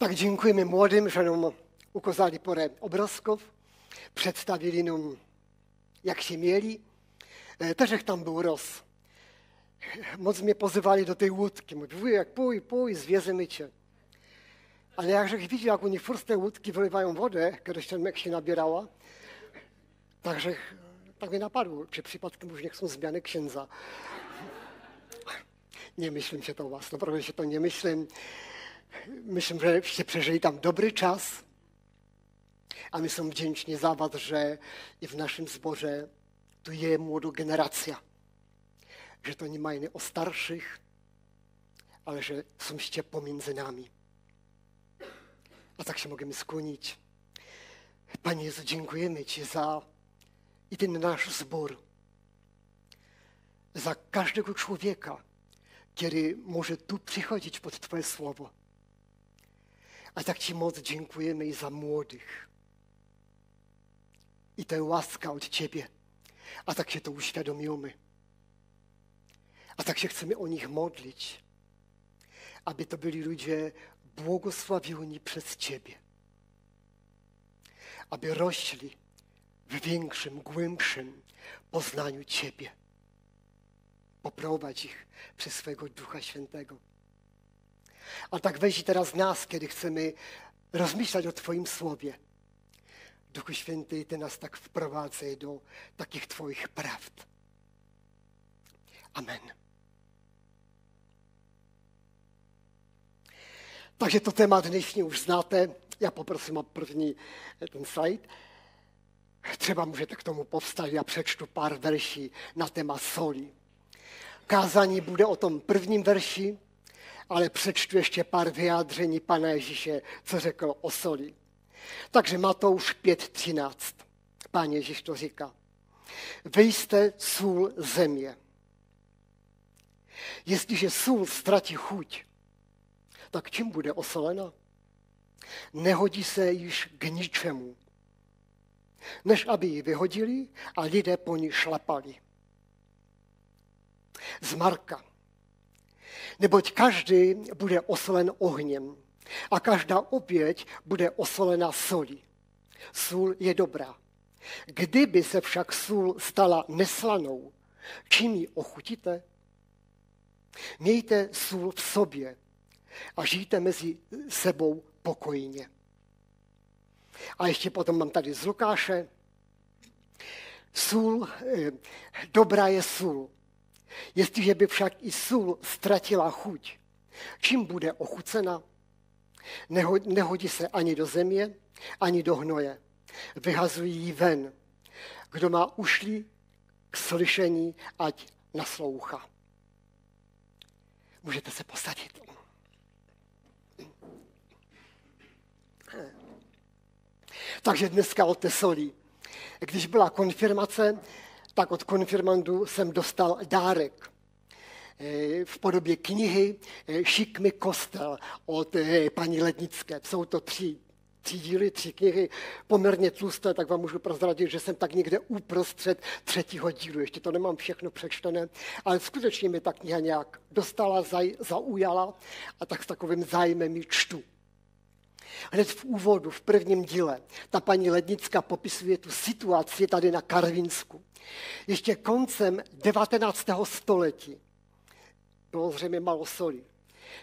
Tak dziękujemy młodym, że nam ukazali parę obrazków, przedstawili nam, jak się mieli. Też jak tam był roz. Moc mnie pozywali do tej łódki. Mówi, wujek, pój, zwiezymy cię. Ale jakże widział, jak oni z tej łódki wylewają wodę, kiedyś ten mek się nabierała, także tak mnie napadło, czy przypadkiem już nie chcą zmiany księdza. Nie myślę się to o was, naprawdę się to nie myślę. Myślę, żeście przeżyli tam dobry czas, a my są wdzięczni za was, że i w naszym zborze tu jest młoda generacja. Że to nie mają o starszych, ale że są pomiędzy nami. A tak się możemy skłonić. Panie Jezu, dziękujemy Ci za i ten nasz zbór. Za każdego człowieka, który może tu przychodzić pod Twoje słowo. A tak Ci moc dziękujemy i za młodych. I to łaska od Ciebie. A tak się to uświadomimy. A tak się chcemy o nich modlić. Aby to byli ludzie błogosławieni przez Ciebie. Aby rośli w większym, głębszym poznaniu Ciebie. Poprowadź ich przez swego Ducha Świętego. A tak weź teraz nas, kiedy chcemy rozmyślać o Twoim Słowie. Duchu Święty, Ty nas tak wprowadzaj do takich Twoich prawd. Amen. Takže to téma dnešní už znáte. Já poprosím o první ten slide. Třeba můžete k tomu povstat, já přečtu pár verší na téma soli. Kázání bude o tom prvním verši, ale přečtu ještě pár vyjádření Pana Ježíše, co řekl o soli. Takže Matouš 5:13. Pán Ježíš to říká. Vy jste sůl země. Jestliže sůl ztratí chuť, tak čím bude osolena? Nehodí se již k ničemu, než aby ji vyhodili a lidé po ní šlapali. Z Marka. Neboť každý bude osolen ohněm a každá oběť bude osolena solí. Sůl je dobrá. Kdyby se však sůl stala neslanou, čím ji ochutíte? Mějte sůl v sobě a žijte mezi sebou pokojně. A ještě potom mám tady z Lukáše. Sůl, dobrá je sůl. Jestliže by však i sůl ztratila chuť, čím bude ochucena? Nehodí se ani do země, ani do hnoje. Vyhazují ji ven. Kdo má uši k slyšení, ať naslouchá. Můžete se posadit. Takže dneska o té soli. Když byla konfirmace, tak od konfirmandů jsem dostal dárek v podobě knihy Šik mi kostel od paní Lednické. Jsou to tři díly, 3 knihy, poměrně tlusté, tak vám můžu prozradit, že jsem tak někde uprostřed 3. dílu. Ještě to nemám všechno přečtené, ale skutečně mi ta kniha nějak dostala, zaujala a tak s takovým zájmem ji čtu. Hned v úvodu, v prvním díle, ta paní Lednická popisuje tu situaci tady na Karvinsku. Ještě koncem 19. století, bylo zřejmě málo soli,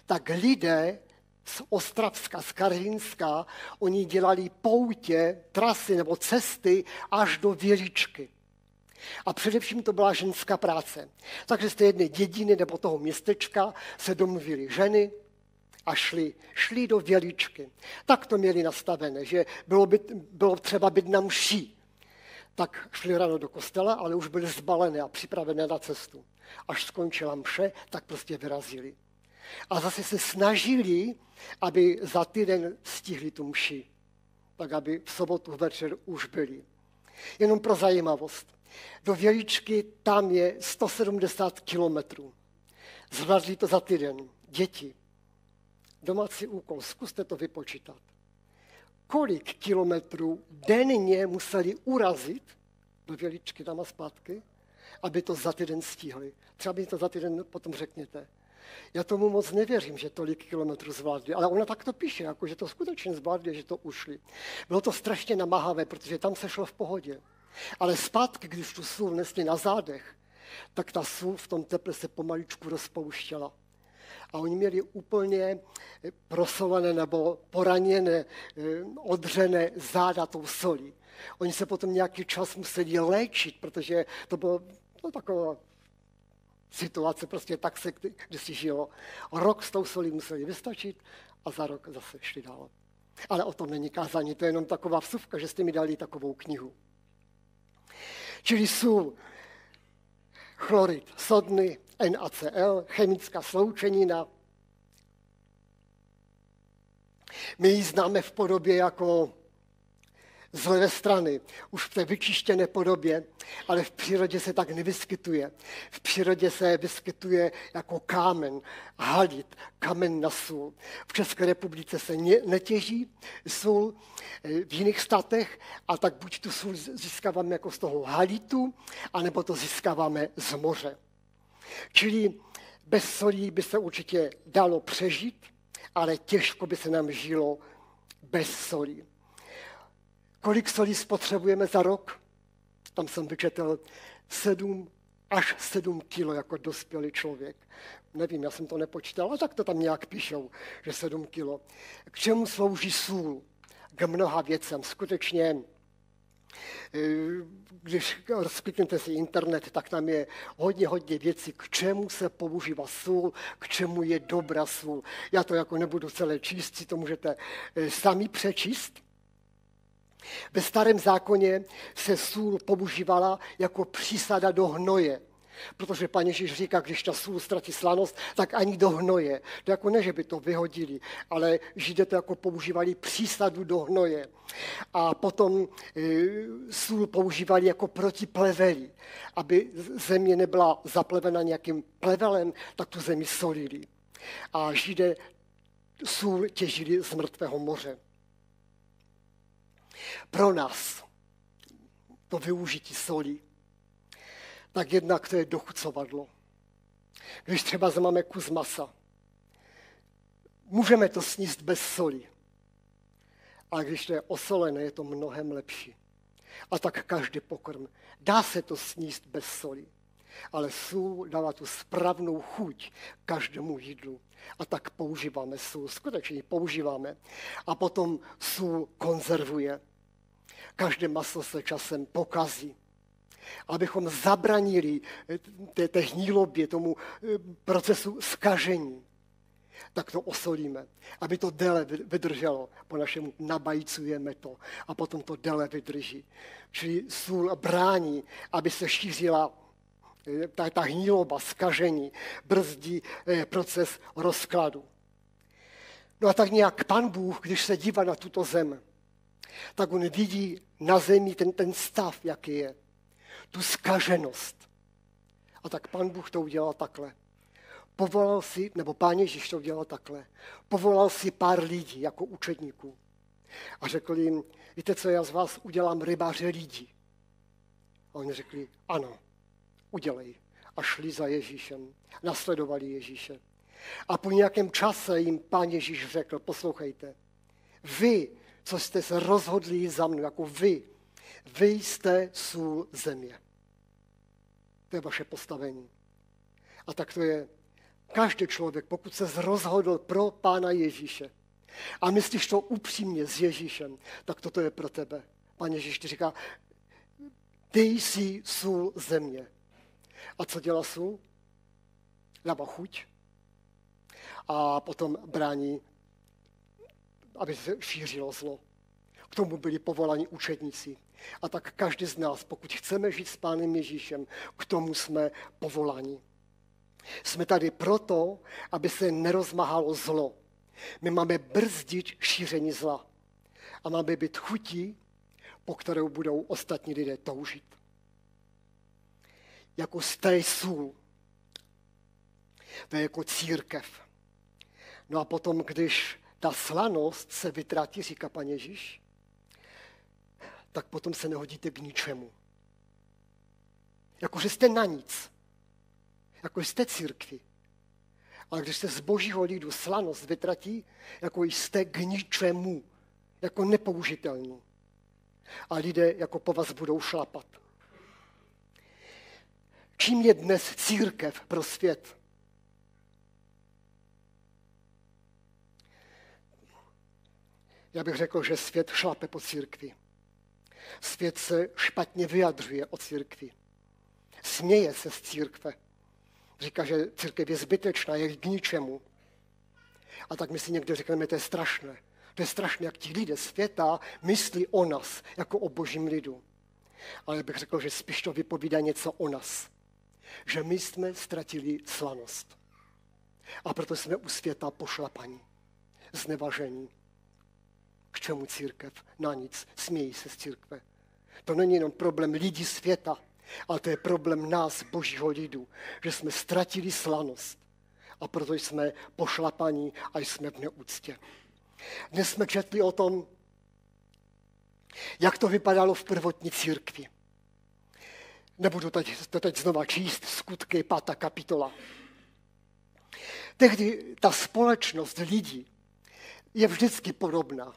tak lidé z Ostravska, z Karvinska, oni dělali poutě, trasy nebo cesty až do Věličky. A především to byla ženská práce. Takže z té jedné dědiny nebo toho městečka se domluvili ženy, a šli do Věličky. Tak to měli nastavené, že bylo třeba být na mši. Tak šli ráno do kostela, ale už byli zbalené a připravené na cestu. Až skončila mše, tak prostě vyrazili. A zase se snažili, aby za týden stihli tu mši. Tak aby v sobotu večer už byli. Jenom pro zajímavost. Do Věličky tam je 170 kilometrů. Zvládli to za týden. Děti. Domácí úkol, zkuste to vypočítat. Kolik kilometrů denně museli urazit do Věličky tam a zpátky, aby to za týden stihli. Třeba mi to za týden potom řekněte. Já tomu moc nevěřím, že tolik kilometrů zvládli, ale ona tak to píše, jako že to skutečně zvládli, že to ušli. Bylo to strašně namáhavé, protože tam se šlo v pohodě. Ale zpátky, když tu sůl nesli na zádech, tak ta sůl v tom teple se pomaličku rozpouštěla. A oni měli úplně prosolené nebo poraněné, odřené záda tou solí. Oni se potom nějaký čas museli léčit, protože to bylo taková situace, prostě tak se kdysi žilo. Rok s tou solí museli vystačit a za rok zase šli dál. Ale o tom není kázání, to je jenom taková vsuvka, že jste mi dali takovou knihu. Čili sůl, chlorid sodný, NaCl, chemická sloučenina. My ji známe v podobě jako z levé strany, už v té vyčištěné podobě, ale v přírodě se tak nevyskytuje. V přírodě se vyskytuje jako kámen, halit, kamen na sůl. V České republice se netěží sůl, v jiných státech, a tak buď tu sůl získáváme jako z toho halitu, anebo to získáváme z moře. Čili bez solí by se určitě dalo přežít, ale těžko by se nám žilo bez solí. Kolik solí spotřebujeme za rok? Tam jsem vyčetl 7 až 7 kilo jako dospělý člověk. Nevím, já jsem to nepočítal, ale tak to tam nějak píšou, že 7 kilo. K čemu slouží sůl? K mnoha věcem. Skutečně, když rozkliknete si internet, tak tam je hodně věcí, k čemu se používá sůl, k čemu je dobrá sůl. Já to jako nebudu celé číst, si to můžete sami přečíst. Ve Starém zákoně se sůl používala jako přísada do hnoje. Protože Pán Ježíš říká, když ta sůl ztratí slanost, tak ani do hnoje. To jako ne, že by to vyhodili, ale Židé to jako používali přísadu do hnoje. A potom sůl používali jako proti pleveli. Aby země nebyla zaplevena nějakým plevelem, tak tu zemi solili. A Židé sůl těžili z mrtvého moře. Pro nás to využití soli, tak jednak to je dochucovadlo. Když třeba máme kus masa, můžeme to sníst bez soli, ale když to je osolené, je to mnohem lepší. A tak každý pokrm. Dá se to sníst bez soli, ale sůl dává tu správnou chuť každému jídlu. A tak používáme sůl, skutečně ji používáme. A potom sůl konzervuje. Každé maso se časem pokazí. Abychom zabranili té hnilobě, tomu procesu zkažení, tak to osolíme. Aby to déle vydrželo, po našemu nabajcujeme to a potom to déle vydrží. Čili sůl brání, aby se šířila ta hniloba, zkažení, brzdí proces rozkladu. No a tak nějak Pan Bůh, když se dívá na tuto zem, tak on vidí na zemi ten stav, jaký je. Tu zkaženost. A tak Pan Bůh to udělal takhle. Povolal si, nebo Pán Ježíš to udělal takhle. Povolal si pár lidí jako učedníků. A řekl jim, víte co, já z vás udělám rybáře lidí. A oni řekli, ano, udělej. A šli za Ježíšem. Nasledovali Ježíše. A po nějakém čase jim Pán Ježíš řekl, poslouchejte, vy, co jste se rozhodli za mnou, jako vy jste sůl země. To je vaše postavení. A tak to je každý člověk, pokud se rozhodl pro Pána Ježíše a myslíš to upřímně s Ježíšem, tak toto je pro tebe. Pán Ježíš ti říká, ty jsi sůl země. A co dělá sůl? Dává chuť a potom brání, aby se šířilo zlo. K tomu byli povoláni učedníci. A tak každý z nás, pokud chceme žít s Pánem Ježíšem, k tomu jsme povoláni. Jsme tady proto, aby se nerozmáhalo zlo. My máme brzdit šíření zla. A máme být chutí, po kterou budou ostatní lidé toužit. Jako stej sůl. To je jako církev. No a potom, když ta slanost se vytratí, říká Pán Ježíš, tak potom se nehodíte k ničemu. Jakože jste na nic. Jako jste církvi. Ale když se z božího lidu slanost vytratí, jako jste k ničemu, jako nepoužitelný. A lidé jako po vás budou šlapat. Čím je dnes církev pro svět? Já bych řekl, že svět šlape po církvi. Svět se špatně vyjadřuje o církvi. Směje se z církve. Říká, že církev je zbytečná, je k ničemu. A tak my si někde řekneme, to je strašné. To je strašné, jak ti lidé světa myslí o nás, jako o božím lidu. Ale já bych řekl, že spíš to vypovídá něco o nás. Že my jsme ztratili slanost. A proto jsme u světa pošlapaní, znevažení. K čemu církev? Na nic. Smějí se z církve. To není jenom problém lidí světa, ale to je problém nás, božího lidu, že jsme ztratili slanost. A proto jsme pošlapaní a jsme v neúctě. Dnes jsme četli o tom, jak to vypadalo v prvotní církvi. Nebudu to teď znova číst, Skutky, 5. kapitola. Tehdy ta společnost lidí je vždycky podobná.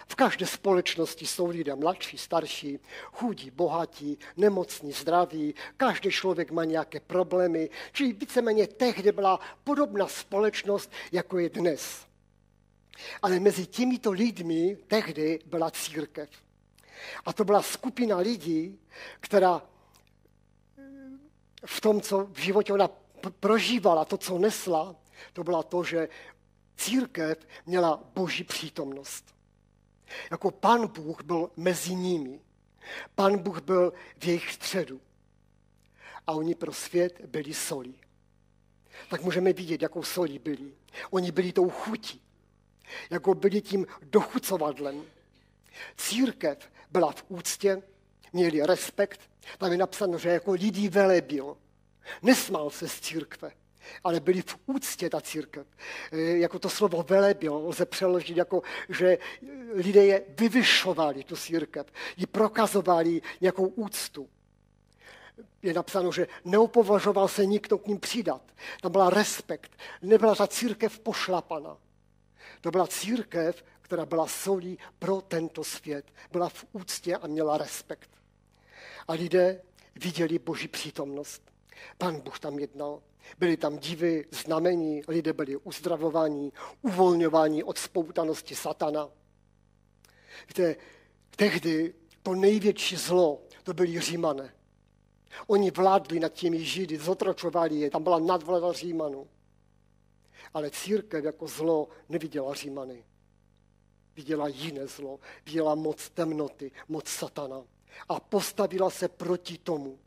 V každé společnosti jsou lidé mladší, starší, chudí, bohatí, nemocní, zdraví. Každý člověk má nějaké problémy. Čili víceméně tehdy byla podobná společnost, jako je dnes. Ale mezi těmito lidmi tehdy byla církev. A to byla skupina lidí, která v tom, co v životě ona prožívala, to, co nesla, to bylo to, že církev měla boží přítomnost. Jako Pán Bůh byl mezi nimi. Pán Bůh byl v jejich středu. A oni pro svět byli solí. Tak můžeme vidět, jakou solí byli. Oni byli tou chutí. Jako byli tím dochucovadlem. Církev byla v úctě, měli respekt. Tam je napsáno, že jako lidí velebil. Nesmál se z církve, ale byli v úctě ta církev. Jako to slovo velebil lze přeložit jako, že lidé je vyvyšovali, tu církev, ji prokazovali nějakou úctu. Je napsáno, že neopovažoval se nikdo k ním přidat. Tam byla respekt. Nebyla ta církev pošlapaná. To byla církev, která byla solí pro tento svět. Byla v úctě a měla respekt. A lidé viděli boží přítomnost. Pán Bůh tam jednal. Byly tam divy, znamení, lidé byli uzdravováni, uvolňováni od spoutanosti satana. Víte, tehdy to největší zlo, to byli Římané. Oni vládli nad těmi Židy, zotročovali je, tam byla nadvláda Římanů. Ale církev jako zlo neviděla Římany. Viděla jiné zlo, viděla moc temnoty, moc satana. A postavila se proti tomu.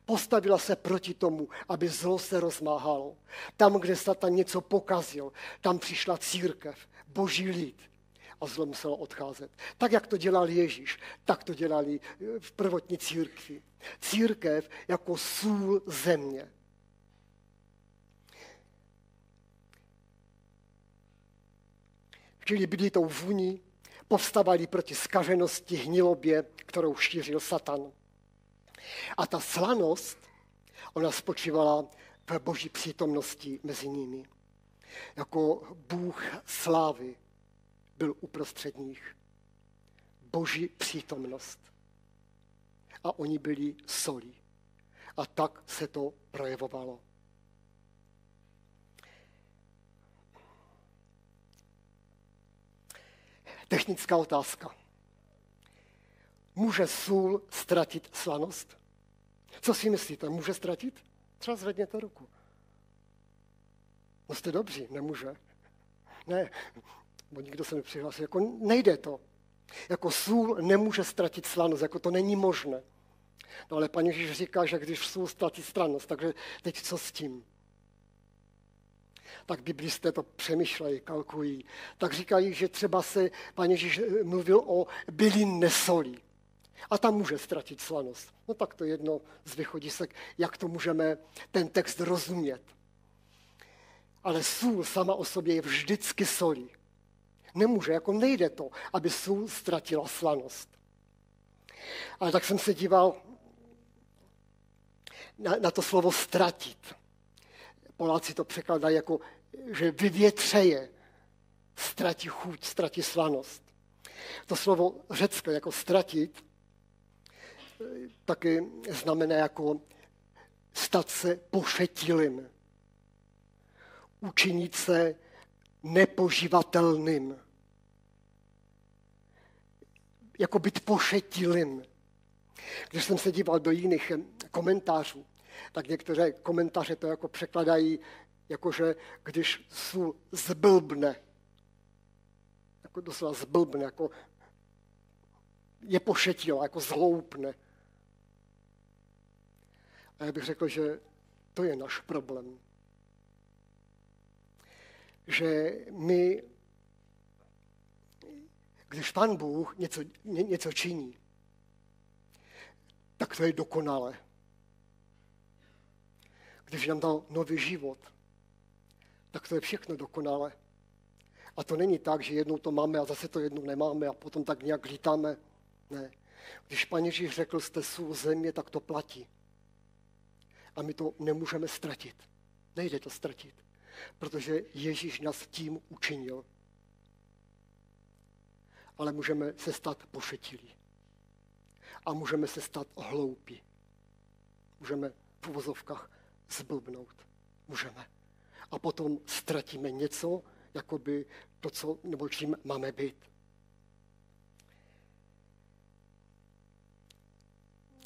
Postavila se proti tomu, aby zlo se rozmáhalo. Tam, kde Satan něco pokazil, tam přišla církev, boží lid. A zlo muselo odcházet. Tak, jak to dělal Ježíš, tak to dělali v prvotní církvi. Církev jako sůl země. Čili byli tou vůní, povstávali proti zkaženosti, hnilobě, kterou šířil Satan. A ta slanost, ona spočívala v boží přítomnosti mezi nimi. Jako Bůh slávy byl uprostřed nich. Boží přítomnost. A oni byli solí. A tak se to projevovalo. Technická otázka. Může sůl ztratit slanost? Co si myslíte, může ztratit? Třeba zvedněte ruku. No jste dobří, nemůže. Ne, bo nikdo se nepřihlásil. Jako nejde to. Jako sůl nemůže ztratit slanost, jako to není možné. No ale Pán Ježíš říká, že když sůl ztratí slanost, takže teď co s tím? Tak biblisté to přemýšlejí, kalkulují. Tak říkají, že třeba se Pán Ježíš mluvil o bylinné soli. A tam může ztratit slanost. No tak to je jedno z východisek, jak to můžeme ten text rozumět. Ale sůl sama o sobě je vždycky solí. Nemůže, jako nejde to, aby sůl ztratila slanost. Ale tak jsem se díval na to slovo ztratit. Poláci to překládají jako že vyvětřeje, ztratí chuť, ztratí slanost. To slovo řecké jako ztratit taky znamená jako stát se pošetilým, učinit se nepoživatelným, jako být pošetilým. Když jsem se díval do jiných komentářů, tak některé komentáře to jako překladají, jakože když sůl zblbne, jako doslova zblbne, jako je pošetila, jako zhloupne. A já bych řekl, že to je náš problém. Že my, když Pán Bůh něco činí, tak to je dokonalé. Když nám dal nový život, tak to je všechno dokonalé. A to není tak, že jednou to máme a zase to jednou nemáme a potom tak nějak lítáme. Ne. Když Pán Ježíš řekl, jste sůl země, tak to platí. A my to nemůžeme ztratit. Nejde to ztratit, protože Ježíš nás tím učinil. Ale můžeme se stát pošetilí. A můžeme se stát hloupí. Můžeme v uvozovkách zblbnout. Můžeme. A potom ztratíme něco, jakoby to, co, nebo čím máme být.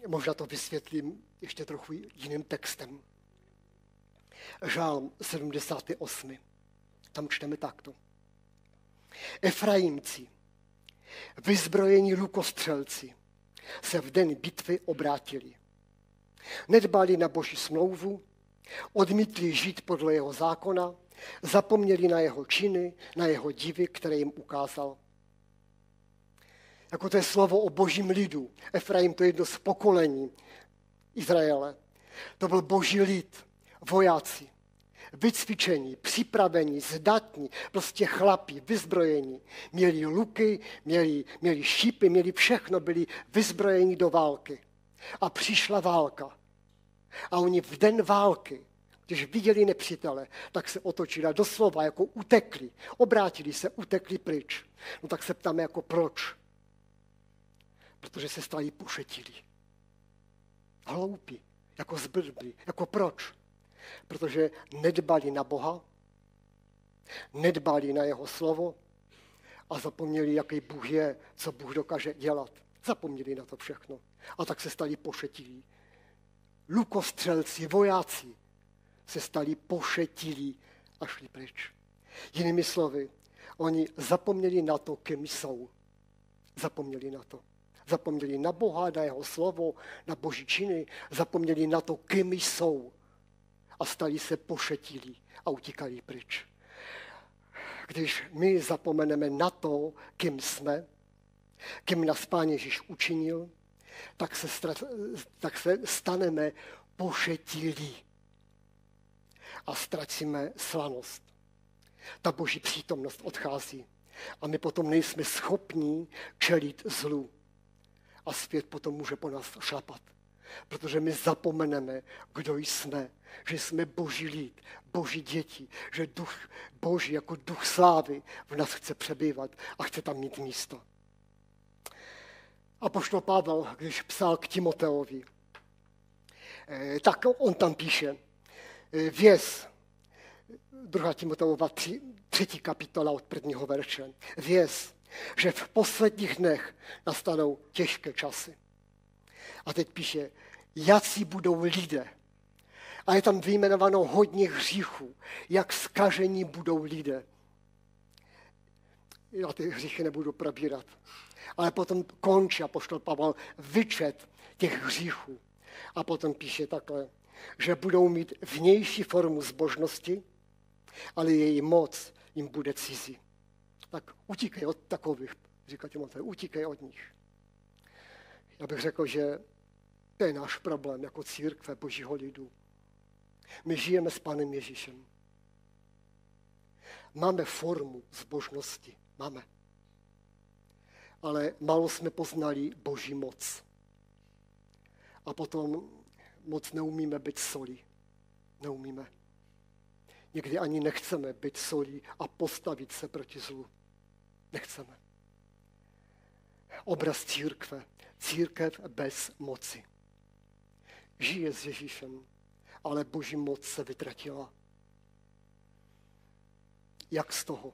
Možná to vysvětlím ještě trochu jiným textem. Žálm 78. Tam čteme takto. Efraimci, vyzbrojení lukostřelci, se v den bitvy obrátili. Nedbali na Boží smlouvu, odmítli žít podle jeho zákona, zapomněli na jeho činy, na jeho divy, které jim ukázal. Jako to je slovo o božím lidu. Efraim to je jedno z pokolení Izraele. To byl boží lid, vojáci, vycvičení, připravení, zdatní, prostě chlapi, vyzbrojení. Měli luky, měli šípy, měli všechno, byli vyzbrojeni do války. A přišla válka. A oni v den války, když viděli nepřítele, tak se otočili a doslova jako utekli. Obrátili se, utekli pryč. No tak se ptáme jako proč. Protože se stali pošetilí. Hloupí, jako zblblí. Jako proč? Protože nedbali na Boha, nedbali na jeho slovo a zapomněli, jaký Bůh je, co Bůh dokáže dělat. Zapomněli na to všechno. A tak se stali pošetilí. Lukostřelci, vojáci se stali pošetilí a šli pryč. Jinými slovy, oni zapomněli na to, kým jsou. Zapomněli na to. Zapomněli na Boha, na jeho slovo, na boží činy. Zapomněli na to, kým jsou. A stali se pošetilí a utíkali pryč. Když my zapomeneme na to, kým jsme, kým nás Pán Ježíš učinil, tak se staneme pošetilí a ztratíme slanost. Ta boží přítomnost odchází a my potom nejsme schopní čelit zlu. A svět potom může po nás šlapat. Protože my zapomeneme, kdo jsme, že jsme boží lid, boží děti, že duch boží jako duch slávy v nás chce přebývat a chce tam mít místo. Apoštol Pavel, když psal k Timoteovi, tak on tam píše, věz, 2. Timoteova 3. kapitola od 1. verše, věz, že v posledních dnech nastanou těžké časy. A teď píše, jací budou lidé. A je tam vyjmenováno hodně hříchů, jak zkažení budou lidé. Já ty hříchy nebudu probírat. Ale potom končí apoštol Pavel vyčet těch hříchů. A potom píše takhle, že budou mít vnější formu zbožnosti, ale její moc jim bude cizí. Tak utíkej od takových, říká Timotej, utíkej od nich. Já bych řekl, že to je náš problém jako církve božího lidu. My žijeme s Pánem Ježíšem. Máme formu zbožnosti, máme. Ale málo jsme poznali boží moc. A potom moc neumíme být soli. Neumíme. Někdy ani nechceme být solí a postavit se proti zlu. Nechceme. Obraz církve. Církev bez moci. Žije s Ježíšem, ale Boží moc se vytratila. Jak z toho?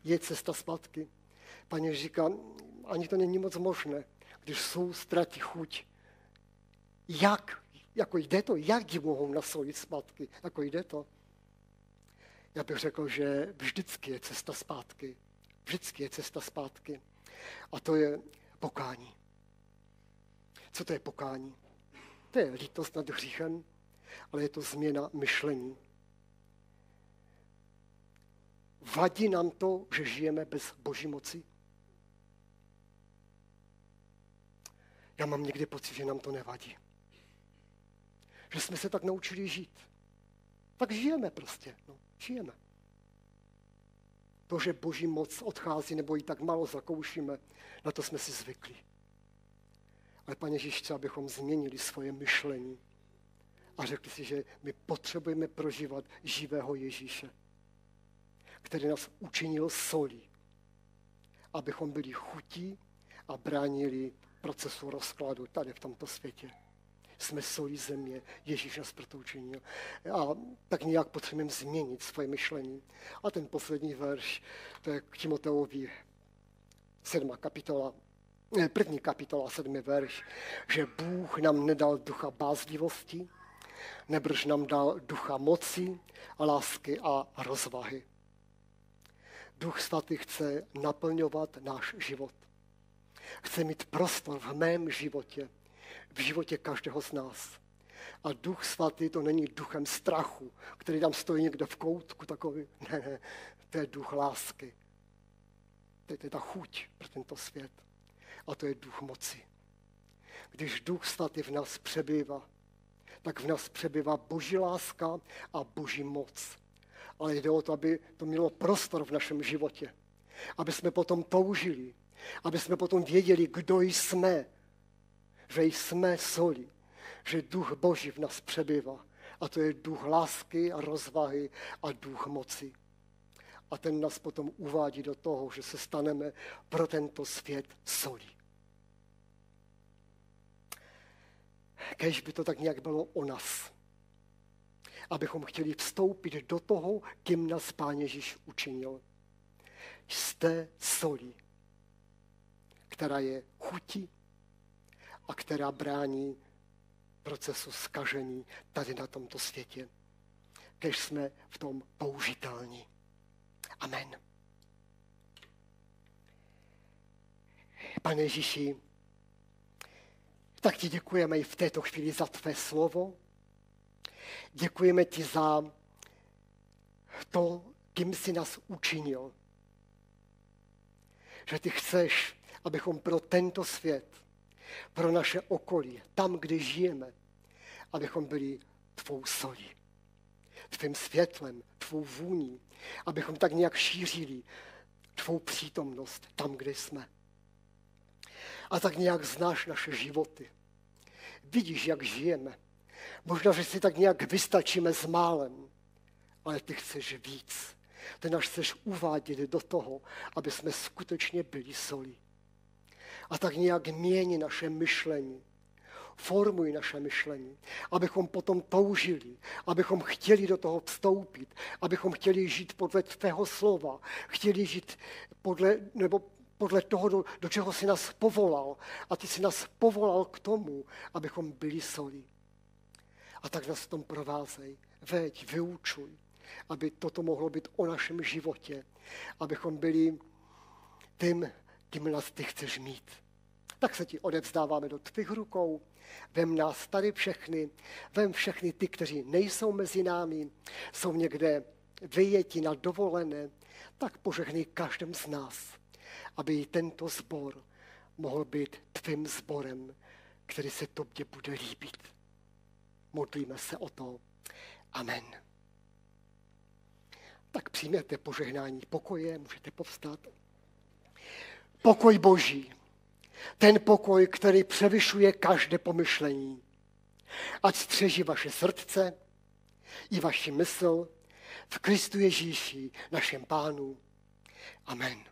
Je cesta zpátky. Pane říká, ani to není moc možné, když jsou ztratí chuť. Jak? Jako jde to? Jak ji mohou nasolit zpátky? Jako jde to? Já bych řekl, že vždycky je cesta zpátky. Vždycky je cesta zpátky. A to je pokání. Co to je pokání? To je lítost nad hříchem, ale je to změna myšlení. Vadí nám to, že žijeme bez Boží moci? Já mám někdy pocit, že nám to nevadí. Že jsme se tak naučili žít. Tak žijeme prostě. No, žijeme. To, že Boží moc odchází nebo ji tak málo zakoušíme, na to jsme si zvykli. Ale Pane Ježíš chce, abychom změnili svoje myšlení a řekli si, že my potřebujeme prožívat živého Ježíše, který nás učinil solí, abychom byli chutí a bránili procesu rozkladu tady v tomto světě. Jsme solí země, Ježíš nás proto učinil. A tak nějak potřebujeme změnit svoje myšlení. A ten poslední verš, to je k Timoteovi 1. kapitola, 7. verš, že Bůh nám nedal ducha bázlivosti, nebrž nám dal ducha moci a lásky a rozvahy. Duch svatý chce naplňovat náš život. Chce mít prostor v mém životě, v životě každého z nás. A Duch svatý to není duchem strachu, který tam stojí někde v koutku takový. Ne, to je duch lásky. To je ta chuť pro tento svět. A to je duch moci. Když Duch svatý v nás přebývá, tak v nás přebývá Boží láska a Boží moc. Ale jde o to, aby to mělo prostor v našem životě. Aby jsme potom toužili. Aby jsme potom věděli, kdo jsme. Že jsme solí. Že duch Boží v nás přebývá. A to je duch lásky a rozvahy a duch moci. A ten nás potom uvádí do toho, že se staneme pro tento svět solí. Kéž by to tak nějak bylo o nás. Abychom chtěli vstoupit do toho, kým nás Pán Ježíš učinil. Jste solí, která je chutí a která brání procesu zkažení tady na tomto světě. Kéž jsme v tom použitelní. Amen. Pane Ježíši, tak ti děkujeme i v této chvíli za tvé slovo. Děkujeme ti za to, kým jsi nás učinil. Že ty chceš, abychom pro tento svět, pro naše okolí, tam, kde žijeme, abychom byli tvou solí, tvým světlem, tvou vůní, abychom tak nějak šířili tvou přítomnost tam, kde jsme. A tak nějak znáš naše životy. Vidíš, jak žijeme. Možná, že si tak nějak vystačíme s málem, ale ty chceš víc. Ty nás chceš uvádět do toho, aby jsme skutečně byli solí. A tak nějak mění naše myšlení. Formuj naše myšlení, abychom potom toužili, abychom chtěli do toho vstoupit, abychom chtěli žít podle tvého slova, chtěli žít podle toho, do čeho jsi nás povolal. A ty jsi nás povolal k tomu, abychom byli solí. A tak nás v tom provázej, veď, vyučuj, aby toto mohlo být o našem životě, abychom byli tím, kým nás ty chceš mít. Tak se ti odevzdáváme do tvých rukou, vem nás tady všechny, vem všechny ty, kteří nejsou mezi námi, jsou někde vyjeti na dovolené, tak požehnej každém z nás, aby tento sbor mohl být tvým sborem, který se tobě bude líbit. Modlíme se o to. Amen. Tak přijměte požehnání pokoje, můžete povstat. Pokoj Boží, ten pokoj, který převyšuje každé pomyšlení, ať střeží vaše srdce, i vaši mysl v Kristu Ježíši, našem Pánu. Amen.